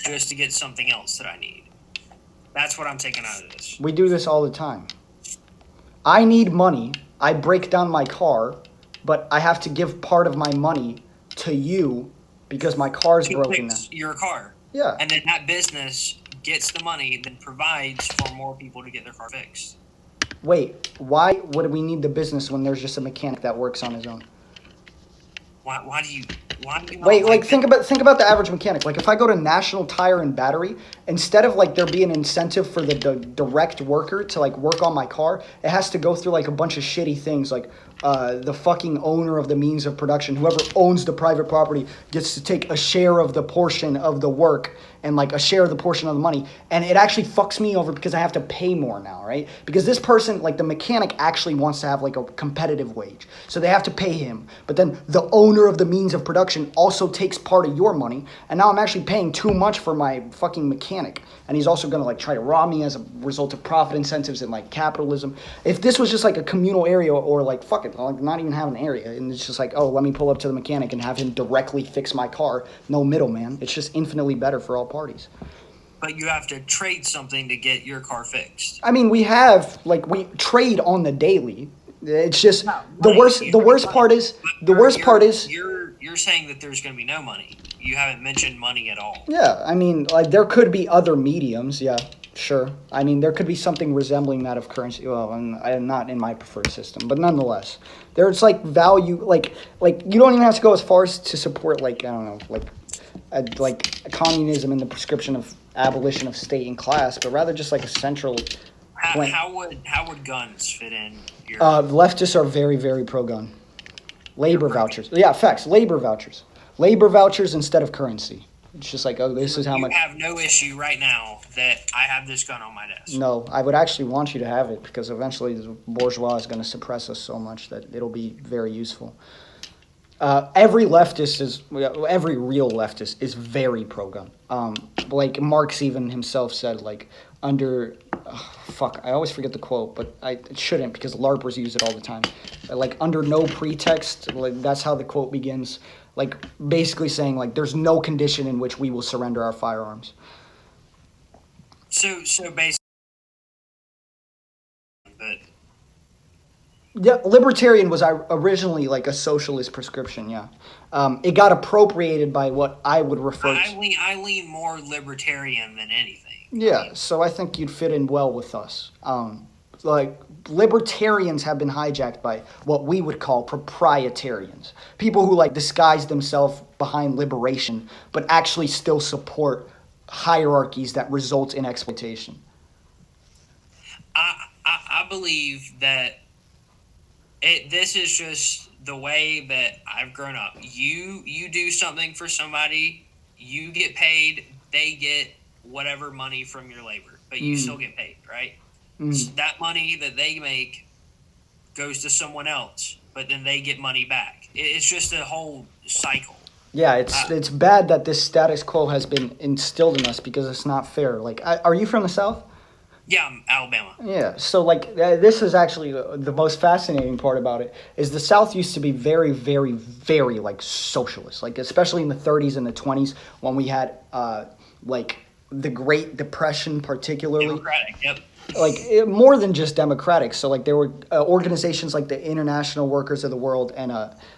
just to get something else that I need. That's what I'm taking out of this. We do this all the time. I need money. I break down my car, but I have to give part of my money to you because my car's broken now. Your car. Yeah. And then that business gets the money, then provides for more people to get their car fixed. Wait, why would we need the business when there's just a mechanic that works on his own? Why do you Wait, like think about the average mechanic. Like if I go to National Tire and Battery, instead of like there being an incentive for the direct worker to like work on my car, it has to go through like a bunch of shitty things. Like the fucking owner of the means of production, whoever owns the private property, gets to take a share of the portion of the work and like a share of the portion of the money. And it actually fucks me over because I have to pay more now, right? Because this person, like the mechanic, actually wants to have like a competitive wage. So they have to pay him. But then the owner of the means of production also takes part of your money. And now I'm actually paying too much for my fucking mechanic. And he's also going to like try to rob me as a result of profit incentives and like capitalism. If this was just like a communal area or like, fuck it, like not even have an area. And it's just like, oh, let me pull up to the mechanic and have him directly fix my car. No middleman. It's just infinitely better for all parties. But you have to trade something to get your car fixed. I mean, we trade on the daily. It's just the worst part is you're saying that there's going to be no money. You haven't mentioned money at all. Yeah, I mean, like there could be other mediums. Yeah, sure. I mean, there could be something resembling that of currency. Well, I'm not in my preferred system, but nonetheless, there's like value. Like you don't even have to go as far as to support like I don't know like communism and the prescription of abolition of state and class, but rather just like a central. How would guns fit in? Leftists are very, very pro-gun. Labor vouchers. Yeah, facts. Labor vouchers. Labor vouchers instead of currency. It's just like, oh, this is how much. You have no issue right now that I have this gun on my desk. No, I would actually want you to have it because eventually the bourgeois is going to suppress us so much that it'll be very useful. Every real leftist is very pro-gun. Like Marx even himself said, like under, I always forget the quote, but it shouldn't because LARPers use it all the time. Like under no pretext, like that's how the quote begins. Like basically saying like there's no condition in which we will surrender our firearms. So basically, but. Yeah, libertarian was originally like a socialist prescription, yeah. It got appropriated by what I would refer to. I lean more libertarian than anything. Yeah, so I think you'd fit in well with us. Like, libertarians have been hijacked by what we would call proprietarians. People who, like, disguise themselves behind liberation, but actually still support hierarchies that result in exploitation. I believe that this is just the way that I've grown up. You do something for somebody, you get paid, they get whatever money from your labor, but you still get paid, right? So that money that they make goes to someone else, but then they get money back. It's just a whole cycle. Yeah, it's bad that this status quo has been instilled in us because it's not fair. Like, are you from the South? Yeah, I'm Alabama. Yeah, so like this is actually the most fascinating part about it is the South used to be very, very, very like socialist, like especially in the 30s and the 20s when we had like the Great Depression, particularly. Democratic, yep. Like more than just democratic. So like there were organizations like the International Workers of the World and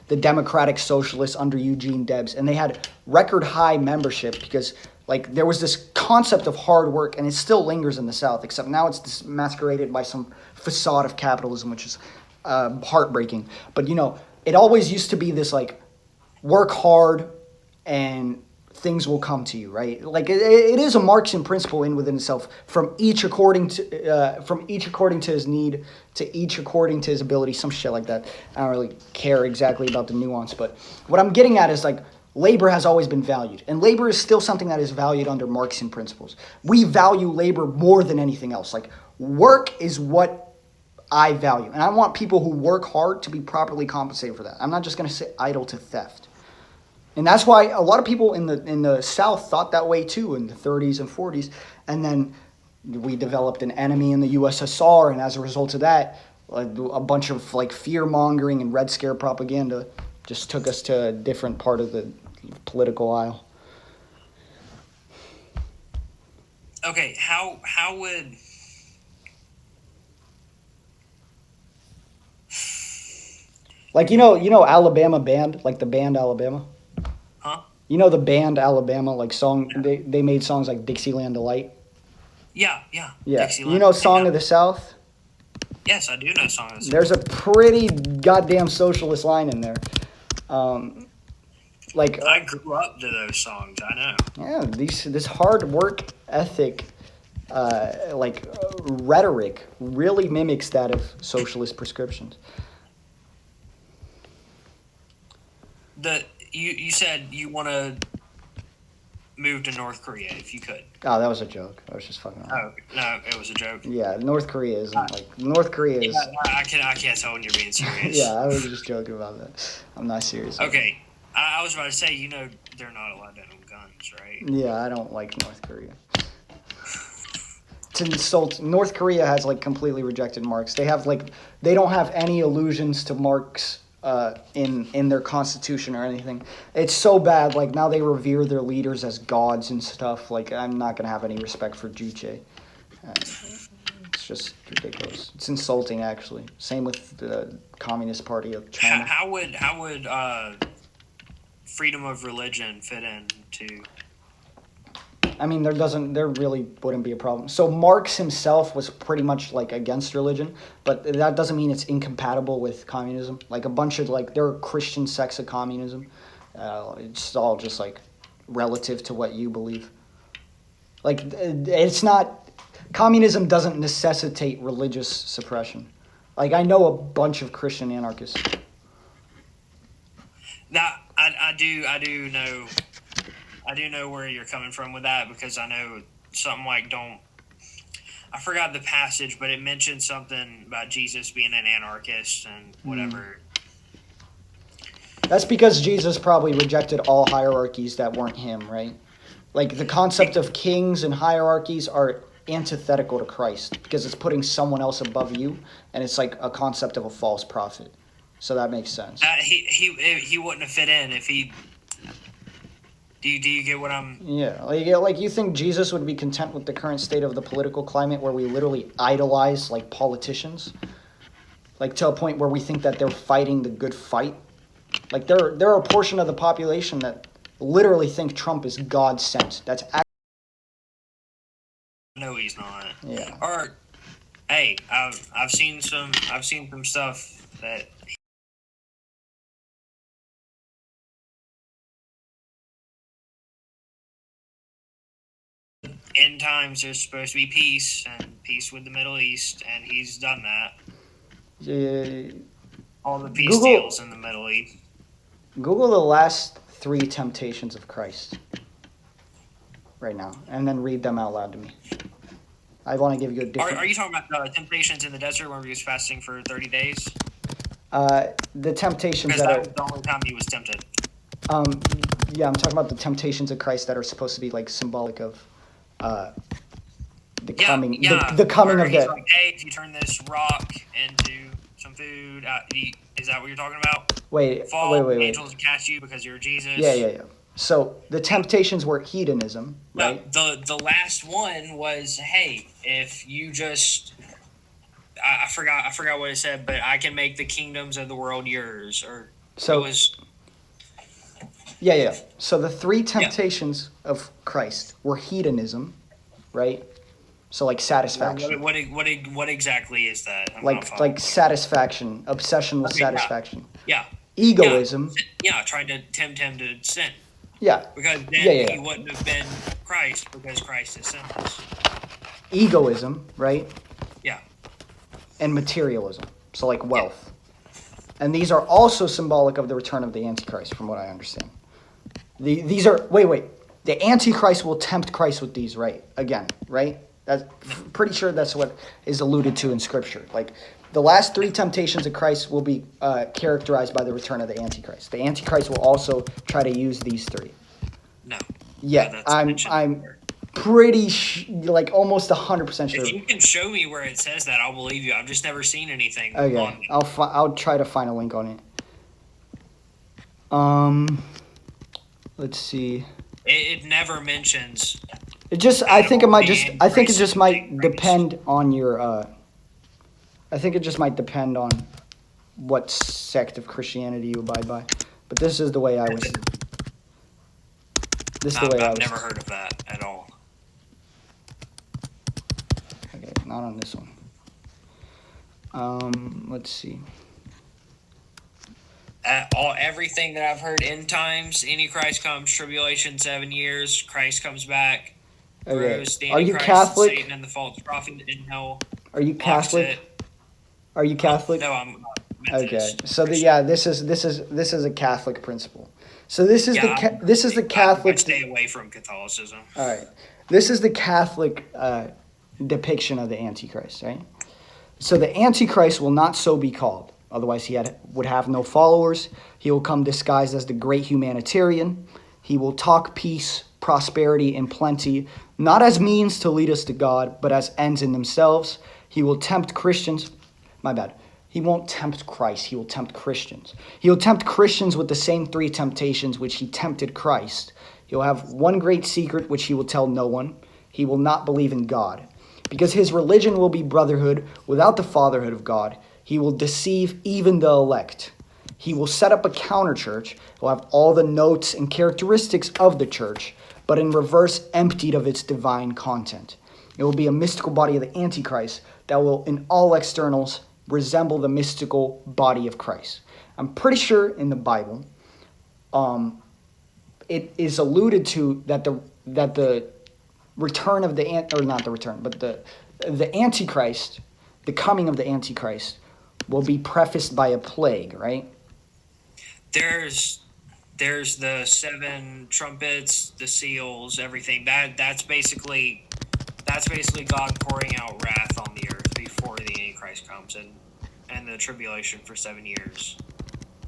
the Democratic Socialists under Eugene Debs, and they had record high membership because like there was this concept of hard work, and it still lingers in the South, except now it's masqueraded by some facade of capitalism, which is heartbreaking. But you know, it always used to be this like work hard and things will come to you, right? Like it is a Marxian principle in within itself. From each according to his need, to each according to his ability, some shit like that. I don't really care exactly about the nuance, but what I'm getting at is like labor has always been valued, and labor is still something that is valued under Marxian principles. We value labor more than anything else. Like work is what I value, and I want people who work hard to be properly compensated for that. I'm not just going to sit idle to theft. And that's why a lot of people in the South thought that way too in the 30s and 40s. And then we developed an enemy in the USSR, and as a result of that, a bunch of like fear mongering and Red Scare propaganda just took us to a different part of the political aisle. Okay, how would Like Alabama band, like the band Alabama. huh? You know the band Alabama, like song they made songs like Dixieland Delight. Yeah, Yeah, you Dixieland. know Yeah. Song of the South. Yes, I do know Song of the There's South. a pretty goddamn socialist line in there. Um, like I grew up to those songs. I know. yeah, this hard work ethic, rhetoric really mimics that of socialist prescriptions. The you said you want to move to North Korea if you could. Oh, that was a joke. I was just fucking around. Oh no, it was a joke. Yeah, North Korea Uh, isn't like North Korea yeah, is. I can't tell when you're being Yeah, serious. I was just joking about that. I'm not serious. About Okay, I was about to say they're not allowed to own guns, right? it. Yeah, I don't like North Korea. To insult North Korea has like completely rejected Marx. They don't have any allusions to Marx in their constitution or anything. It's so bad. Like now they revere their leaders as gods and stuff. Like I'm not gonna have any respect for Juche. It's just ridiculous. It's insulting actually. Same with the Communist Party of China. How would freedom of religion fit into? I mean, there really wouldn't be a problem. So Marx himself was pretty much like against religion, but that doesn't mean it's incompatible with communism. Like a bunch of like there are Christian sects of communism. It's all just like relative to what you believe. Like it's not communism doesn't necessitate religious suppression. Like I know a bunch of Christian anarchists. That I do know where you're coming from with that because I know something like don't. I forgot the passage, but it mentioned something about Jesus being an anarchist and whatever. That's because Jesus probably rejected all hierarchies that weren't him, right? Like the concept of kings and hierarchies are antithetical to Christ because it's putting someone else above you, and it's like a concept of a false prophet. So that makes sense. He wouldn't have fit in if he. Do you get what I'm? Yeah, like you think Jesus would be content with the current state of the political climate where we literally idolize like politicians, like to a point where we think that they're fighting the good fight. Like there are a portion of the population that literally think Trump is God sent. That's No, he's not. yeah. Or, hey, I've seen some stuff that end times there's supposed to be peace and peace with the Middle East, and he's done that. Yeah. All the peace Google deals in the Middle East. Google the last 3 temptations of Christ right now, and then read them out loud to me. I want to give you a different. Are you talking about the temptations in the desert when he was fasting for 30 days? The temptations Because that that are. was the only time he was tempted. Yeah, I'm talking about the temptations of Christ that are supposed to be like symbolic of the coming, the coming Where of he's the. like, hey, if you turn this rock into some food, is that what you're talking about? Wait. Angels catch you because you're Jesus. Yeah. So the temptations were hedonism, right? No, the last one was, hey, if you just I forgot what it said, but I can make the kingdoms of the world yours, or So it was yeah. So the 3 temptations of Christ were hedonism, right? So like satisfaction. what exactly is that? I'm not Like following. satisfaction, obsession with Okay, yeah. satisfaction. Yeah. Egoism. Yeah, trying to tempt him to sin. Yeah. Because then Yeah. he wouldn't have been Christ because Christ is sinless. Egoism, right? Yeah. And materialism. So like wealth. And these are also symbolic of the return of the Antichrist, from what I understand. These are wait. The Antichrist will tempt Christ with these, right? Again, right? That's pretty sure that's what is alluded to in Scripture. Like the last 3 temptations of Christ will be characterized by the return of the Antichrist. The Antichrist will also try to use these 3. No. Yeah, that's mentioned I'm there. pretty like almost 100% sure. If you can show me where it says that, I'll believe you. I've just never seen anything on Okay, it. I'll try to find a link on it. Let's see. It never mentions It just, I at think it all. might The just, I think it Antichrist just is the might Antichrist. depend on your, I think it just might depend on what sect of Christianity you abide by. But this is the way I was, this is the way I I've was, never heard of that at all. okay, not on this one. Let's see. Everything that I've heard: end times, Antichrist comes, tribulation, 7 years, Christ comes back, Okay, throws the are you Antichrist, and Catholic? Satan, and the false prophet in hell, Are you locks Catholic? it. Are you Catholic? No, I'm Okay, Methodist so Christian. this is a Catholic principle. So this is Yeah, this is the I Catholic. stay away from Catholicism. All right, this is the Catholic depiction of the Antichrist, right? So the Antichrist will not so be called, otherwise would have no followers. He will come disguised as the great humanitarian. He will talk peace, prosperity, and plenty, not as means to lead us to God, but as ends in themselves. He will tempt Christians. My bad. He won't tempt Christ. He will tempt Christians. He will tempt Christians with the same three temptations which he tempted Christ. He will have one great secret which he will tell no one. He will not believe in God. Because his religion will be brotherhood without the fatherhood of God. He will deceive even the elect. He will set up a counter church. He'll have all the notes and characteristics of the church, but in reverse emptied of its divine content. It will be a mystical body of the Antichrist that will, in all externals, resemble the mystical body of Christ. I'm pretty sure in the Bible, it is alluded to that the return of or not the return, but the Antichrist, the coming of the Antichrist, will be prefaced by a plague, right? There's the seven trumpets, the seals, everything. That's basically God pouring out wrath on the earth before the Antichrist comes, and the tribulation for 7 years.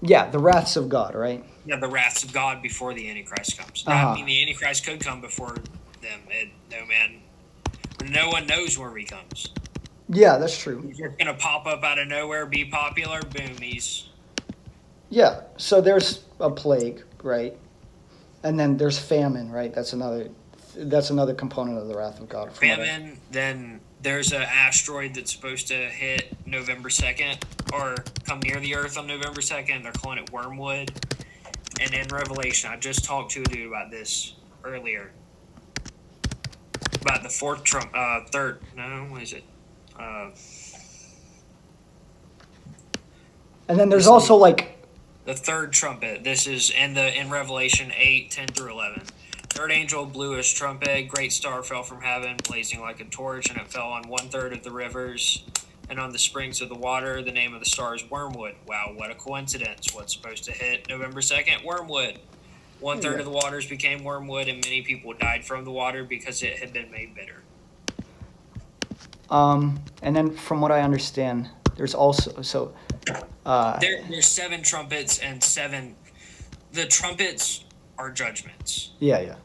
Yeah, the wraths of God, right? Yeah, the wraths of God before the Antichrist comes. Uh-huh. I mean, the Antichrist could come before them. No one knows where he comes. Yeah, that's true. He's just gonna pop up out of nowhere, be popular, boom, he's. Yeah, so there's a plague, right? And then there's famine, right? That's another component of the wrath of God. Famine, then there's an asteroid that's supposed to hit November 2nd, or come near the Earth on November 2nd. They're calling it Wormwood. And in Revelation, I just talked to a dude about this earlier. About the what is it? And then there's also like the third trumpet. This is in Revelation 8:10-11. Third angel blew his trumpet. Great star fell from heaven, blazing like a torch, and it fell on 1/3 of the rivers and on the springs of the water. The name of the star is Wormwood. Wow, what a coincidence! What's supposed to hit November 2nd? Wormwood. 1/3 of the waters became wormwood, and many people died from the water because it had been made bitter. And then from what I understand, there's also there's seven trumpets and seven. The trumpets are judgments. Yeah.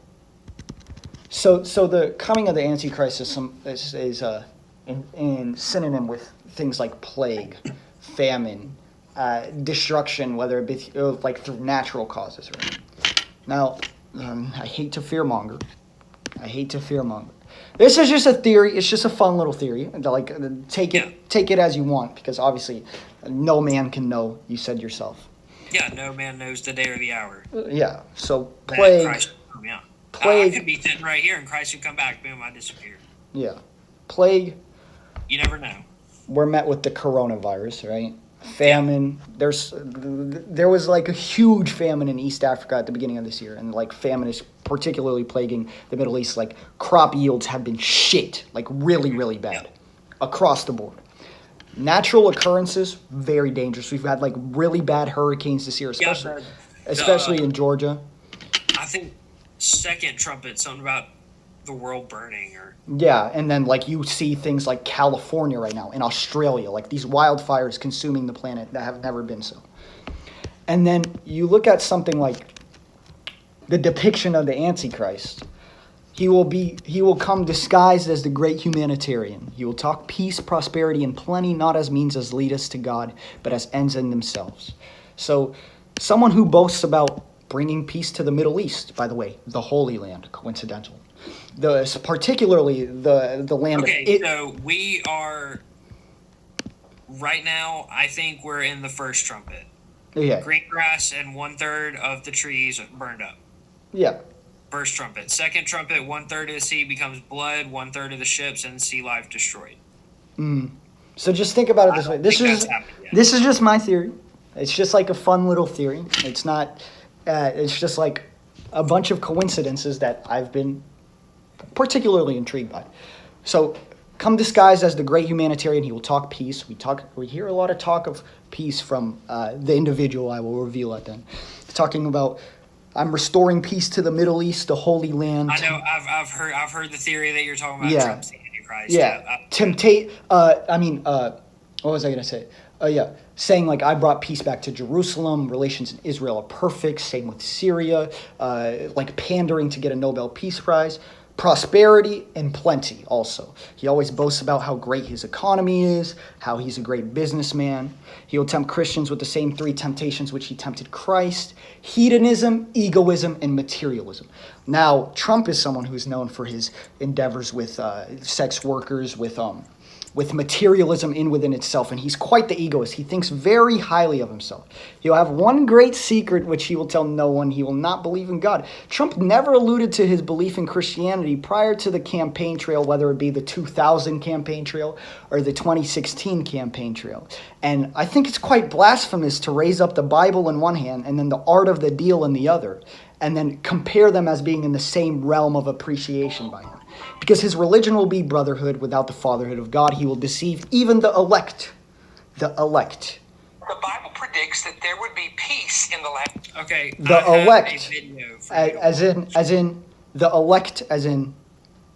So the coming of the Antichrist is in synonym with things like plague, famine, destruction, whether it be like through natural causes, right? Now, I hate to fearmonger. This is just a theory. It's just a fun little theory. Like take it as you want, because obviously, no man can know. You said yourself. Yeah, no man knows the day or the hour. Yeah. So plague. Plague. I could be sitting right here, and Christ would come back. Boom! I disappear. Yeah. Plague. You never know. We're met with the coronavirus, right? Famine. Yeah. There was like a huge famine in East Africa at the beginning of this year, and like famine is particularly plaguing the Middle East. Like crop yields have been shit, like really bad, across the board. Natural occurrences, very dangerous. We've had like really bad hurricanes this year, especially in Georgia. I think second trumpet, something about the world burning, or and then like you see things like California right now, in Australia, like these wildfires consuming the planet that have never been so. And then you look at something like the depiction of the Antichrist. He will come disguised as the great humanitarian. He will talk peace, prosperity, and plenty, not as means as lead us to God, but as ends in themselves. So someone who boasts about bringing peace to the Middle East, by the way, the Holy Land, coincidental. particularly the land Okay, of it. so we are right now. I think we're in the first trumpet. Yeah, Green grass and 1/3 of the trees burned up. yeah. First trumpet. Second trumpet, 1/3 of the sea becomes blood, 1/3 of the ships and sea life destroyed. So just think about it I this way. don't think that's happened yet. This is just my theory. It's just like a fun little theory. It's not. It's just like a bunch of coincidences that I've been particularly intrigued by. So, come disguised as the great humanitarian, he will talk peace. We hear a lot of talk of peace from the individual I will reveal at then. Talking about, I'm restoring peace to the Middle East, the Holy Land. I know. I've heard the theory that you're talking about. Yeah. Trump's the Antichrist. Yeah. What was I gonna say? Saying like I brought peace back to Jerusalem. Relations in Israel are perfect. Same with Syria. Like pandering to get a Nobel Peace Prize. Prosperity and plenty also. He always boasts about how great his economy is, how he's a great businessman. He'll tempt Christians with the same three temptations which he tempted Christ: hedonism, egoism, and materialism. Now, Trump is someone who's known for his endeavors with sex workers, with materialism in within itself, and he's quite the egoist. He thinks very highly of himself. He'll have one great secret which he will tell no one. He will not believe in God. Trump never alluded to his belief in Christianity prior to the campaign trail, whether it be the 2000 campaign trail or the 2016 campaign trail. And I think it's quite blasphemous to raise up the Bible in one hand and then the art of the deal in the other, and then compare them as being in the same realm of appreciation by him. Because his religion will be brotherhood without the fatherhood of God. He will deceive even the elect. The elect. The Bible predicts that there would be peace in the land. Okay. The I have elect. a video for you to As in the elect, as in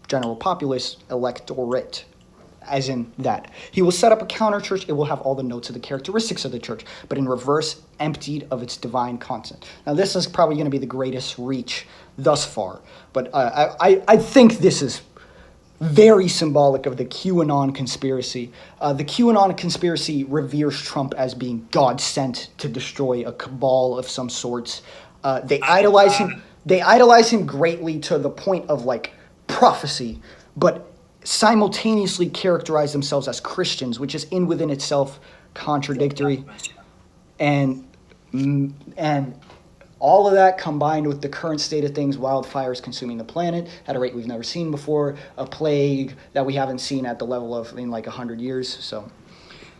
general populace, electorate. As in that. He will set up a counter church. It will have all the notes of the characteristics of the church, but in reverse, emptied of its divine content. Now, this is probably going to be the greatest reach thus far, but I think this is very symbolic of the QAnon conspiracy. The QAnon conspiracy reveres Trump as being God sent to destroy a cabal of some sorts. They idolize him. They idolize him greatly to the point of like prophecy, but simultaneously characterize themselves as Christians, which is in within itself contradictory. And all of that combined with the current state of things, wildfires consuming the planet at a rate we've never seen before, a plague that we haven't seen at the level of in like 100 years. So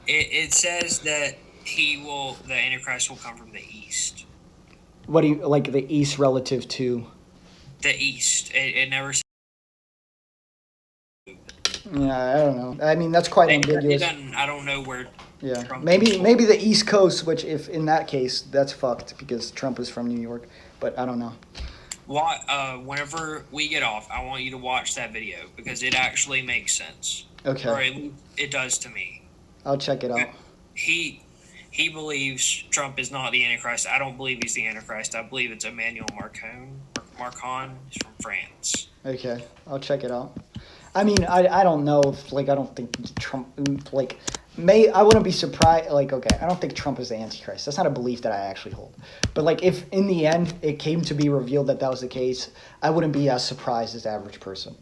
it says that the Antichrist will come from the east. what do you like the East relative to? The east. It never. Yeah, I don't know. I mean, that's quite ambiguous. I don't know where. Yeah, Trump maybe controls. maybe the East Coast, which if in that case that's fucked because Trump is from New York. But I don't know. Whenever we get off, I want you to watch that video because it actually makes sense. Okay. Or at least it does to me. I'll check it out. He believes Trump is not the Antichrist. I don't believe he's the Antichrist. I believe it's Emmanuel Macron. He's from France. Okay, I'll check it out. I mean, I don't know if I don't think Trump I wouldn't be surprised. I don't think Trump is the Antichrist. That's not a belief that I actually hold. But if in the end it came to be revealed that was the case, I wouldn't be as surprised as the average person.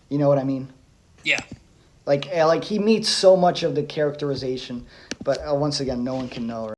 You know what I mean? Yeah. He meets so much of the characterization, but once again, no one can know.